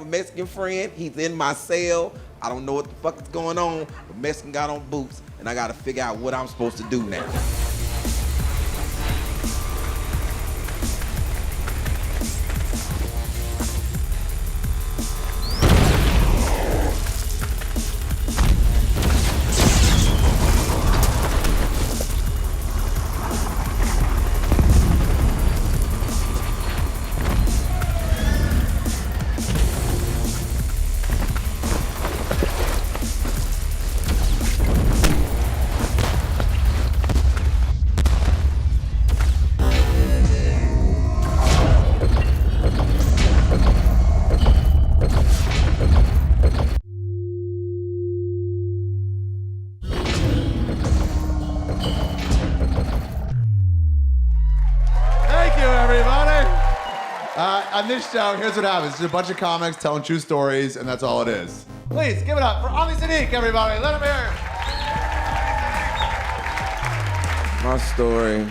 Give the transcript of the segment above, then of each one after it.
A Mexican friend, he's in my cell. I don't know what the fuck is going on, but Mexican got on boots, and I gotta figure out what I'm supposed to do now. On this show, here's what happens. There's a bunch of comics telling true stories, and that's all it is. Please, give it up for Siddiq, everybody. Let him hear. My story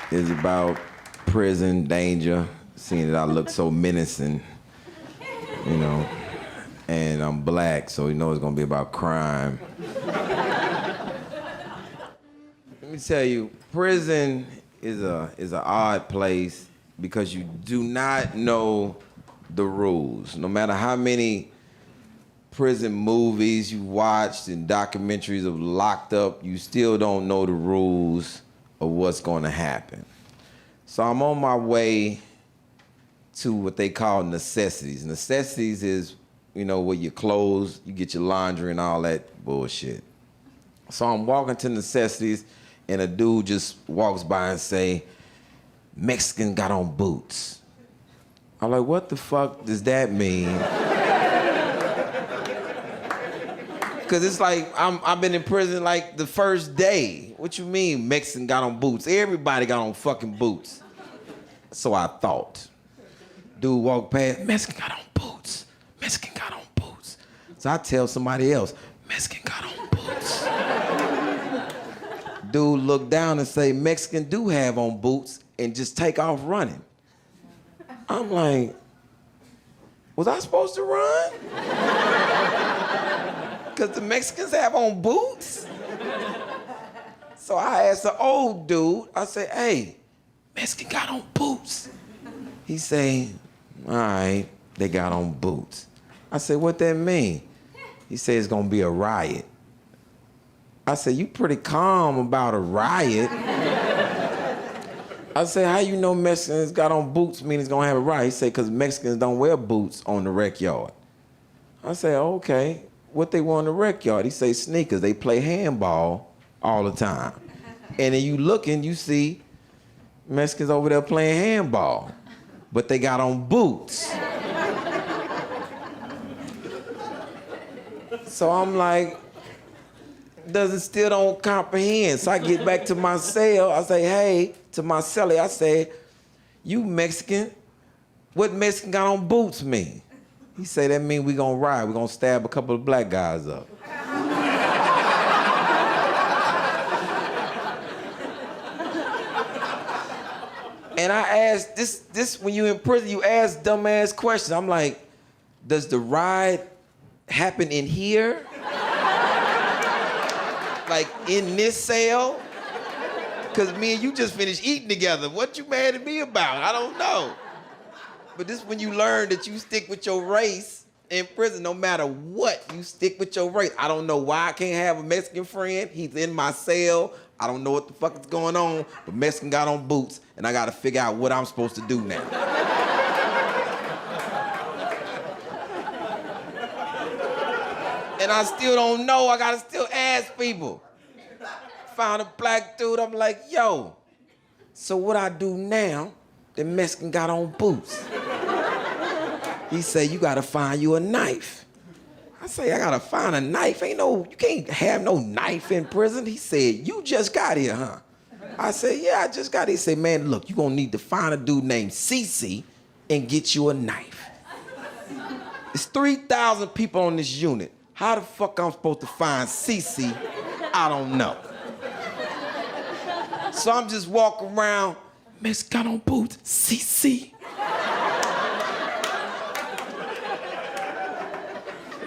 is about prison danger, seeing that I look so menacing, you know, and I'm black, so you know it's gonna be about crime. Let me tell you, prison is an odd place because you do not know the rules. No matter how many prison movies you watched and documentaries of Locked Up, you still don't know the rules of what's gonna happen. So I'm on my way to what they call necessities. Necessities is, you know, where your clothes, you get your laundry and all that bullshit. So I'm walking to necessities and a dude just walks by and say, Mexican got on boots. I'm like, what the fuck does that mean? Cause it's like, I've been in prison like the first day. What you mean Mexican got on boots? Everybody got on fucking boots. So I thought. Dude walked past, Mexican got on boots. Mexican got on boots. So I tell somebody else, Mexican got on boots. Dude looked down and say, Mexican do have on boots, and just take off running. I'm like, was I supposed to run? Because the Mexicans have on boots? So I asked the old dude, I said, hey, Mexican got on boots. He say, all right, they got on boots. I said, what that mean? He said, it's gonna be a riot. I said, you pretty calm about a riot. I said, how you know Mexicans got on boots mean it's gonna have a riot? He said, because Mexicans don't wear boots on the rec yard. I said, okay, what they wear on the rec yard? He say, sneakers, they play handball all the time. And then you look and you see Mexicans over there playing handball, but they got on boots. So I'm like, still don't comprehend. So I get back to my cell, I say, hey, to my cellie, I say, you Mexican, what Mexican got on boots mean? He say, that mean we gonna riot, we gonna stab a couple of black guys up. And I asked, this when you in prison, you ask dumbass questions. I'm like, does the riot happen in here? Like in this cell? Cause me and you just finished eating together. What you mad at me about? I don't know. But this when you learn that you stick with your race in prison, no matter what, you stick with your race. I don't know why I can't have a Mexican friend. He's in my cell. I don't know what the fuck is going on, but Mexican got on boots, and I gotta figure out what I'm supposed to do now. And I still don't know, I gotta still ask people. Found a black dude, I'm like, yo, so what I do now, the Mexican got on boots. He say, you gotta find you a knife. I say, I gotta find a knife? You can't have no knife in prison. He said, you just got here, huh? I said, yeah, I just got here. He said, man, look, you gonna need to find a dude named Cece and get you a knife. It's 3,000 people on this unit. How the fuck I'm supposed to find Cece? I don't know. So I'm just walking around, Mexican got on boots, Cece.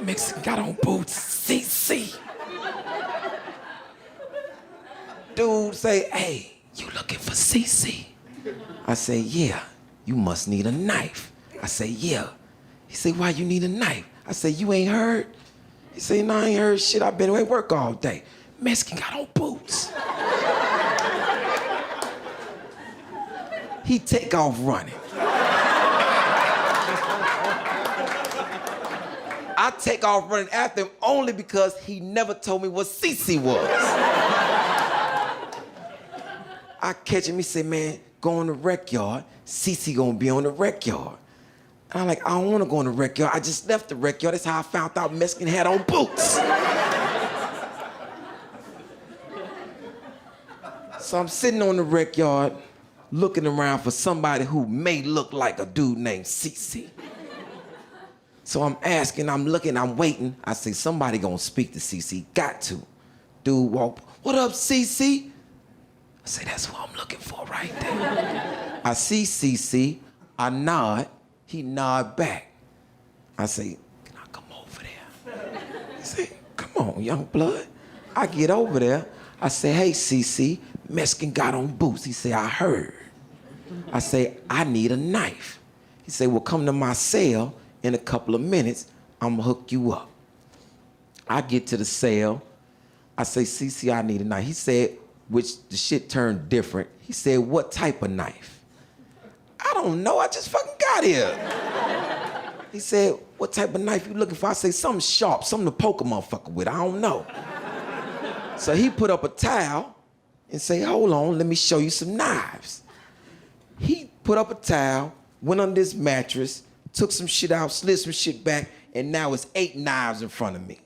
Mexican got on boots, CC. Dude say, hey, you looking for CC? I say, yeah, you must need a knife. I say, yeah. He say, why you need a knife? I say, you ain't heard? He say, no, I ain't heard shit. I've been away work all day. Mexican got on boots. He take off running. I take off running after him only because he never told me what CC was. I catch him, he say, man, go on the rec yard. CC gonna be on the rec yard. And I'm like, I don't wanna go on the rec yard. I just left the rec yard. That's how I found out Mexican had on boots. So I'm sitting on the rec yard, looking around for somebody who may look like a dude named CC. So I'm asking, I'm looking, I'm waiting. I say, somebody gonna speak to CC, got to. Dude walk, what up, CC? I say, that's what I'm looking for right there. I see CC, I nod, he nod back. I say, can I come over there? He say, come on, young blood. I get over there, I say, hey, CC, Mexican got on boots. He say, I heard. I say, I need a knife. He say, well, come to my cell in a couple of minutes, I'm gonna hook you up. I get to the cell, I say, CC, I need a knife. He said, which the shit turned different. He said, what type of knife? I don't know, I just fucking got here. He said, what type of knife you looking for? I say, something sharp, something to poke a motherfucker with, I don't know. So he put up a towel and say, hold on, let me show you some knives. He put up a towel, went under this mattress, took some shit out, slid some shit back, and now it's 8 knives in front of me.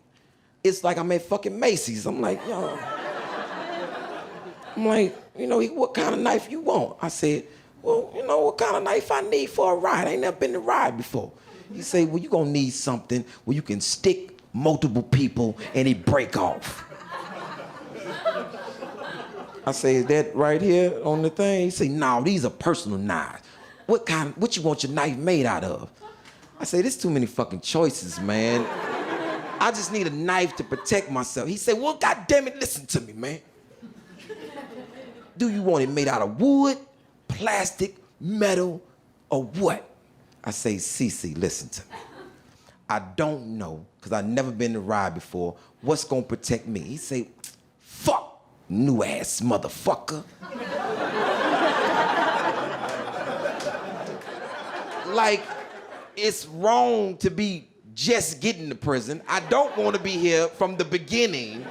It's like I'm at fucking Macy's. I'm like, yo. I'm like, you know, what kind of knife you want? I said, well, you know, what kind of knife I need for a ride? I ain't never been to ride before. He said, well, you gonna need something where you can stick multiple people and it break off. I say, is that right here on the thing? He say, no, these are personal knives. What you want your knife made out of? I say, there's too many fucking choices, man. I just need a knife to protect myself. He said, well, goddamn it, listen to me, man. Do you want it made out of wood, plastic, metal, or what? I say, CC, listen to me. I don't know, because I've never been to ride before, what's gonna protect me. He say, fuck, new ass motherfucker. Like, it's wrong to be just getting to prison. I don't want to be here from the beginning.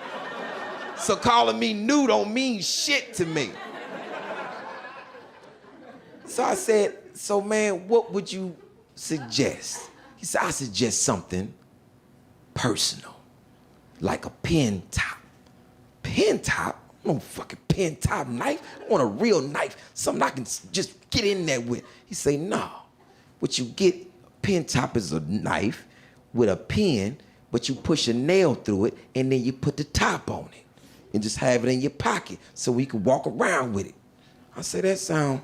So calling me new don't mean shit to me. So I said, so man, what would you suggest? He said, I suggest something personal, like a pen top. Pen top? No fucking pen top knife. I want a real knife, something I can just get in there with. He say, no. What you get, pen top is a knife with a pen, but you push a nail through it and then you put the top on it and just have it in your pocket so we can walk around with it. I say, that sound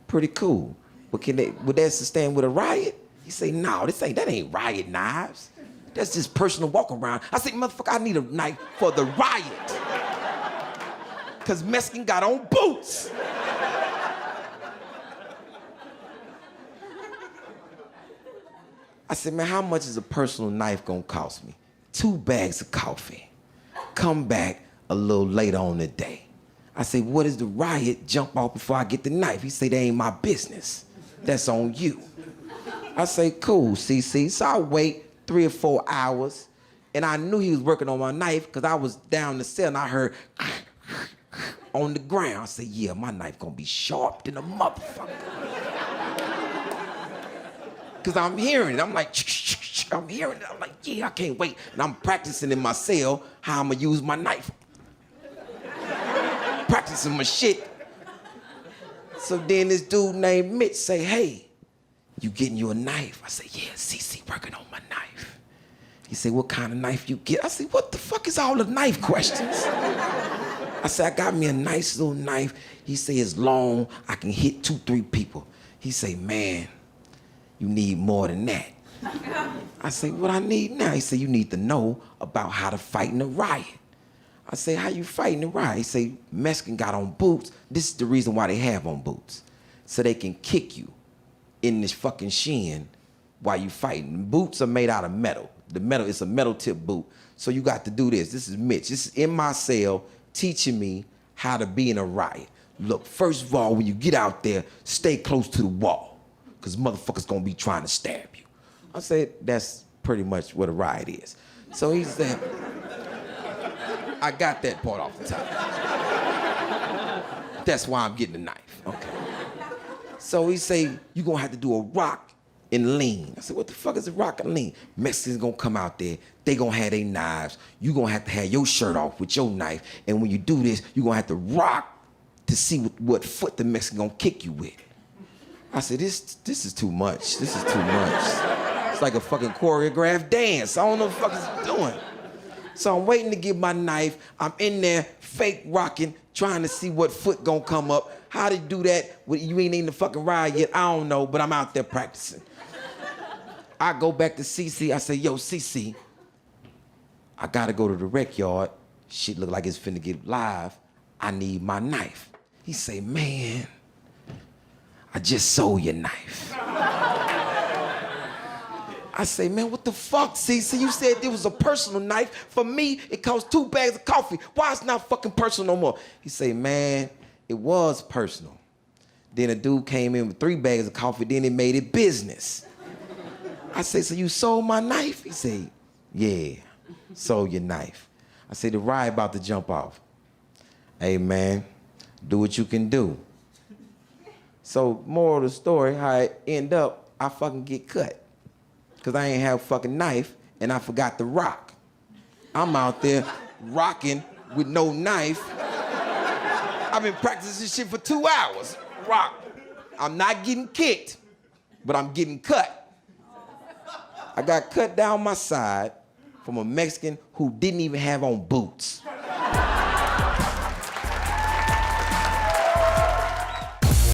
pretty cool. But would that sustain with a riot? He say, no, that ain't riot knives. That's just personal walk around. I say, motherfucker, I need a knife for the riot. Cause Mexican got on boots. I said, man, how much is a personal knife gonna cost me? 2 bags of coffee. Come back a little later on the day. I say, what is the riot? Jump off before I get the knife. He say, that ain't my business. That's on you. I say, cool, CC. So I wait 3 or 4 hours, and I knew he was working on my knife because I was down the cell and I heard on the ground. I say, yeah, my knife gonna be sharp than a motherfucker. Because I'm hearing it. I'm like, I'm hearing it. I'm like, yeah, I can't wait. And I'm practicing in my cell how I'm gonna use my knife. Practicing my shit. So then this dude named Mitch say, hey, you getting you a knife? I say, yeah, CC working on my knife. He say, what kind of knife you get? I say, what the fuck is all the knife questions? I say, I got me a nice little knife. He say, it's long, I can hit 2, 3 people. He say, man, you need more than that. I say, what I need now? He said, you need to know about how to fight in a riot. I say, how you fighting the riot? He say, Mexican got on boots. This is the reason why they have on boots. So they can kick you in this fucking shin while you fighting. Boots are made out of metal. The metal is a metal tip boot. So you got to do this. This is Mitch. This is in my cell teaching me how to be in a riot. Look, first of all, when you get out there, stay close to the wall, because motherfuckers gonna be trying to stab you. I said, that's pretty much what a riot is. So he said, I got that part off the top. That's why I'm getting the knife. Okay. So he say, you gonna have to do a rock and lean. I said, what the fuck is a rock and lean? Mexicans gonna come out there, they gonna have their knives. You gonna have to have your shirt off with your knife. And when you do this, you gonna have to rock to see what foot the Mexican gonna kick you with. I said, this is too much. This is too much. It's like a fucking choreographed dance. I don't know what the fuck it's doing. So I'm waiting to get my knife. I'm in there fake rocking, trying to see what foot gonna come up. How to do that? Well, you ain't in the fucking ride yet. I don't know, but I'm out there practicing. I go back to CC. I say, yo, CC, I gotta go to the rec yard. Shit look like it's finna get live. I need my knife. He say, man, I just sold your knife. I say, man, what the fuck, CC? You said it was a personal knife. For me, it cost 2 bags of coffee. Why it's not fucking personal no more? He say, man, it was personal. Then a dude came in with 3 bags of coffee, then he made it business. I say, so you sold my knife? He say, yeah, sold your knife. I say, the riot about to jump off. Hey, man, do what you can do. So, moral of the story, how it end up, I fucking get cut. Because I ain't have a fucking knife, and I forgot to rock. I'm out there rocking with no knife. I've been practicing this shit for 2 hours. Rock. I'm not getting kicked, but I'm getting cut. I got cut down my side from a Mexican who didn't even have on boots.